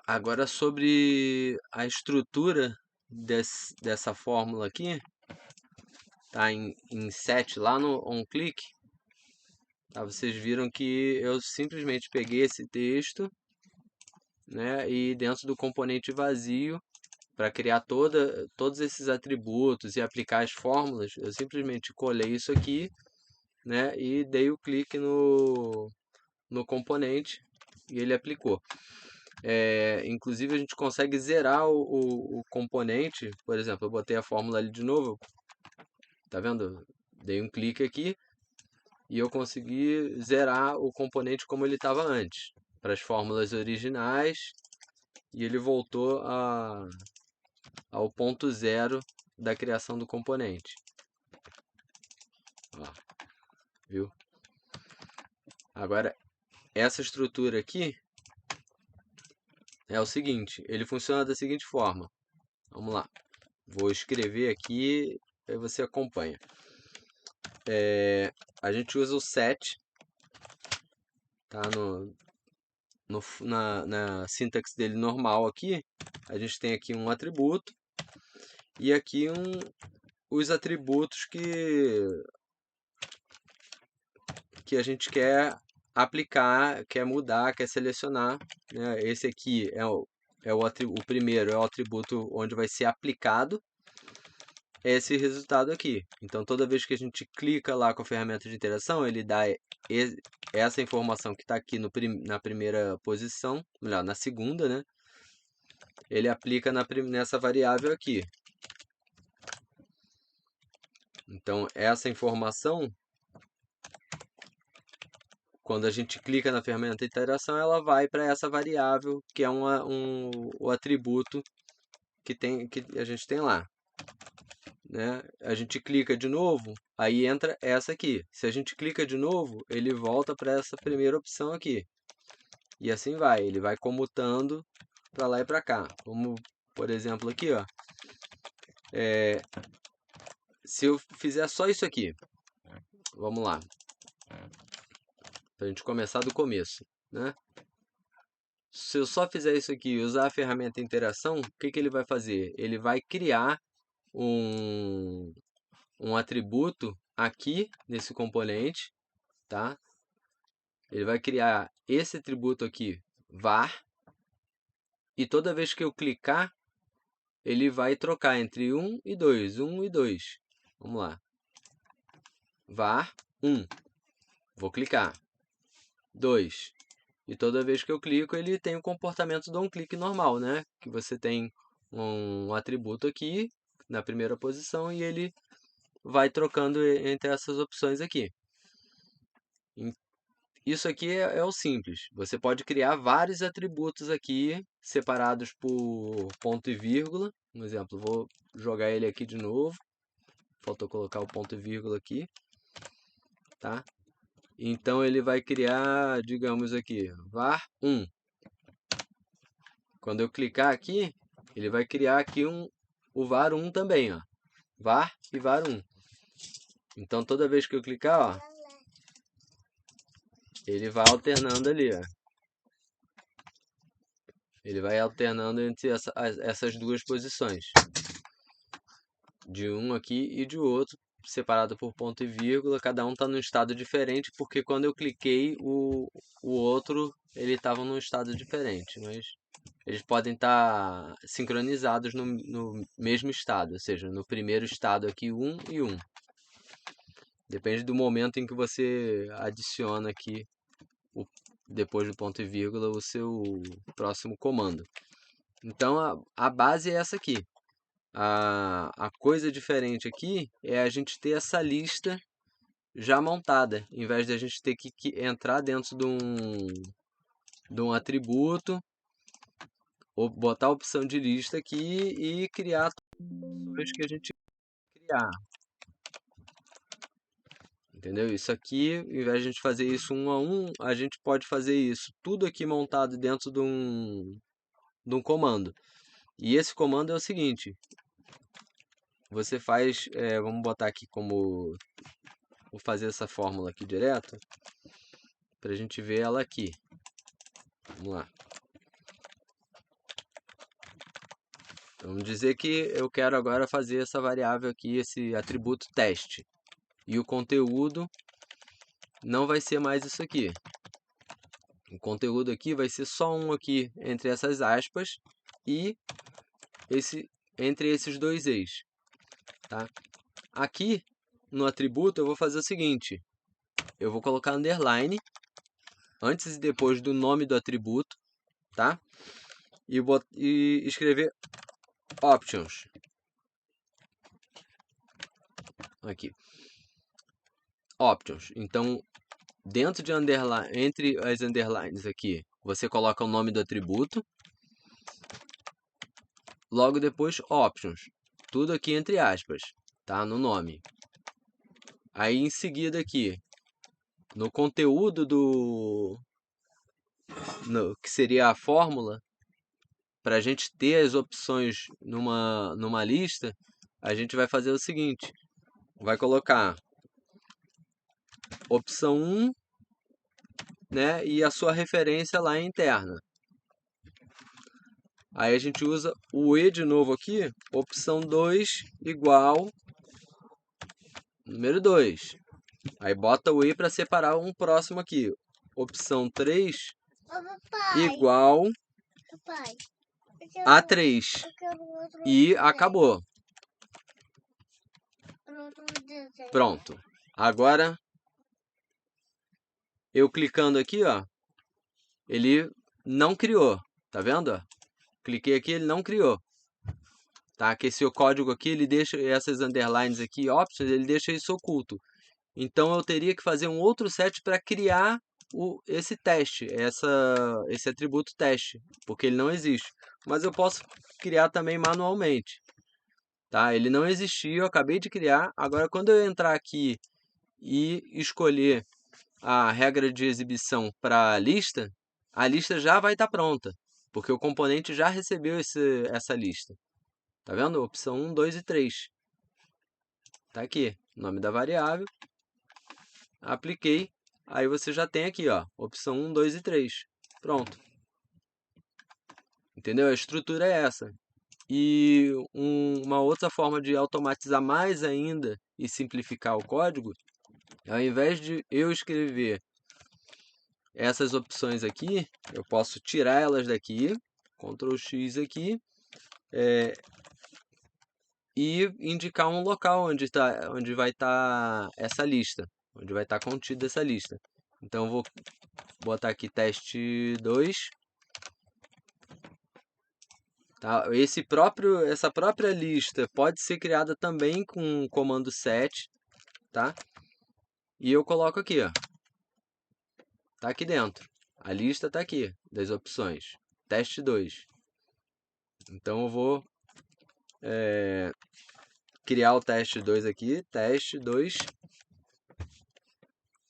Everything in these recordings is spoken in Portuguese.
Agora sobre a estrutura dessa fórmula aqui, tá em 7 lá no onClick, tá? Vocês viram que eu simplesmente peguei esse texto, né, e dentro do componente vazio, para criar todos esses atributos e aplicar as fórmulas, eu simplesmente colei isso aqui, né, e dei o clique no componente e ele aplicou. Inclusive a gente consegue zerar o componente, por exemplo, eu botei a fórmula ali de novo, tá vendo? Dei um clique aqui e eu consegui zerar o componente como ele estava antes, para as fórmulas originais, e ele voltou ao ponto zero da criação do componente. Ó, viu? Agora, essa estrutura aqui é o seguinte, ele funciona da seguinte forma. Vamos lá. Vou escrever aqui e você acompanha. A gente usa o set, tá? Na sintaxe dele normal aqui, a gente tem aqui um atributo e aqui os atributos que a gente quer aplicar, quer mudar, quer selecionar, né? Esse aqui o primeiro é o atributo onde vai ser aplicado esse resultado aqui. Então, toda vez que a gente clica lá com a ferramenta de interação, ele dá essa informação que está aqui na primeira posição, melhor, na segunda, né? Ele aplica nessa variável aqui. Então, essa informação, quando a gente clica na ferramenta de interação, ela vai para essa variável, que é o atributo que a gente tem lá. Né? A gente clica de novo, aí entra essa aqui. Se a gente clica de novo, ele volta para essa primeira opção aqui. E assim vai, ele vai comutando para lá e para cá. Como, por exemplo, aqui, ó. Se eu fizer só isso aqui, vamos lá. Para a gente começar do começo, né? Se eu só fizer isso aqui e usar a ferramenta interação, o que ele vai fazer? Ele vai criar um atributo aqui nesse componente, tá? Ele vai criar esse atributo aqui, var, e toda vez que eu clicar, ele vai trocar entre 1 e 2, 1 e 2. Vamos lá. Var 1. Vou clicar. 2. E toda vez que eu clico, ele tem o comportamento de um clique normal, né? Que você tem um atributo aqui na primeira posição e ele vai trocando entre essas opções aqui. Isso aqui é o simples. Você pode criar vários atributos aqui, separados por ponto e vírgula. Um exemplo, vou jogar ele aqui de novo. Faltou colocar o ponto e vírgula aqui, tá? Então ele vai criar, digamos aqui, var 1. Quando eu clicar aqui, ele vai criar aqui o var 1 também, ó. Var e var 1. Então toda vez que eu clicar, ó, ele vai alternando ali, ó. Ele vai alternando entre essas duas posições. De um aqui e de outro, separado por ponto e vírgula. Cada um está num estado diferente, porque quando eu cliquei, o outro ele estava num estado diferente. Mas eles podem estar sincronizados no mesmo estado, ou seja, no primeiro estado aqui 1 e 1. Depende do momento em que você adiciona aqui, depois do ponto e vírgula, o seu próximo comando. Então a base é essa aqui. A coisa diferente aqui é a gente ter essa lista já montada, em vez de a gente ter que entrar dentro de um atributo, ou botar a opção de lista aqui e criar todas as opções que a gente criar. Entendeu? Isso aqui, em vez de a gente fazer isso um a um, a gente pode fazer isso tudo aqui montado dentro de um comando. E esse comando é o seguinte: você faz, vamos botar aqui como, vou fazer essa fórmula aqui direto, para a gente ver ela aqui. Vamos lá. Vamos dizer que eu quero agora fazer essa variável aqui, esse atributo teste. E o conteúdo não vai ser mais isso aqui. O conteúdo aqui vai ser só um aqui entre essas aspas e entre esses dois e's. Tá? Aqui no atributo eu vou fazer o seguinte. Eu vou colocar underline antes e depois do nome do atributo. Tá? E escrever options. Aqui. Options. Então, dentro de underline, entre as underlines aqui, você coloca o nome do atributo. Logo depois, options. Tudo aqui entre aspas, tá? No nome. Aí, em seguida aqui, no conteúdo que seria a fórmula, para a gente ter as opções numa lista, a gente vai fazer o seguinte. Vai colocar opção 1, né, e a sua referência lá interna. Aí a gente usa o E de novo aqui, opção 2 igual número 2. Aí bota o E para separar um próximo aqui. Opção 3 igual a 3. E acabou. Pronto. Agora, eu clicando aqui, ó, ele não criou. Tá vendo? Cliquei aqui, ele não criou. Tá? Que esse código aqui, ele deixa essas underlines aqui, options, ele deixa isso oculto. Então, eu teria que fazer um outro set para criar esse teste, esse atributo teste, porque ele não existe. Mas eu posso criar também manualmente. Tá? Ele não existia, eu acabei de criar. Agora, quando eu entrar aqui e escolher a regra de exibição para a lista já vai estar pronta, porque o componente já recebeu essa lista. Tá vendo? Opção 1, 2 e 3. Tá aqui, nome da variável. Apliquei. Aí você já tem aqui, ó, opção 1, 2 e 3. Pronto. Entendeu? A estrutura é essa. E uma outra forma de automatizar mais ainda e simplificar o código, ao invés de eu escrever essas opções aqui, eu posso tirar elas daqui, Ctrl X aqui, e indicar um local onde vai estar essa lista, onde vai estar contida essa lista. Então eu vou botar aqui teste 2. Tá? Essa própria lista pode ser criada também com o comando set, tá? E eu coloco aqui, ó. Tá aqui dentro. A lista tá aqui das opções. Teste 2. Então eu vou criar o teste 2 aqui, teste 2.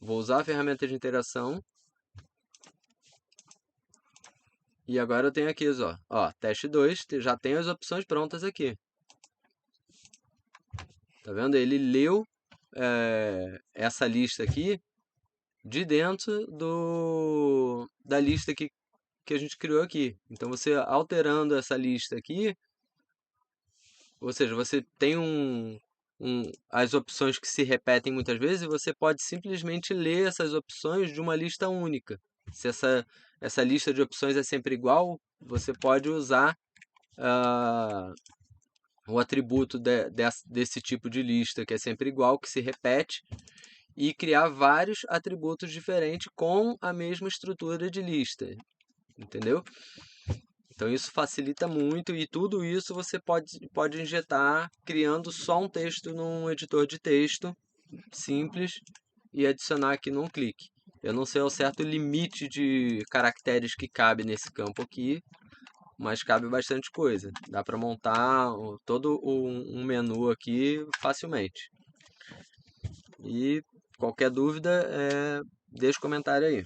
Vou usar a ferramenta de interação. E agora eu tenho aqui, ó, teste 2, já tem as opções prontas aqui. Tá vendo? Ele leu essa lista aqui de dentro da lista que a gente criou aqui. Então, você alterando essa lista aqui, ou seja, você tem as opções que se repetem muitas vezes, e você pode simplesmente ler essas opções de uma lista única. Se essa lista de opções é sempre igual, você pode usar o atributo desse tipo de lista, que é sempre igual, que se repete, e criar vários atributos diferentes com a mesma estrutura de lista. Entendeu? Então isso facilita muito, e tudo isso você pode injetar criando só um texto num editor de texto simples e adicionar aqui num clique. Eu não sei ao certo o limite de caracteres que cabe nesse campo aqui, mas cabe bastante coisa. Dá para montar todo um menu aqui facilmente. E qualquer dúvida, deixa um comentário aí.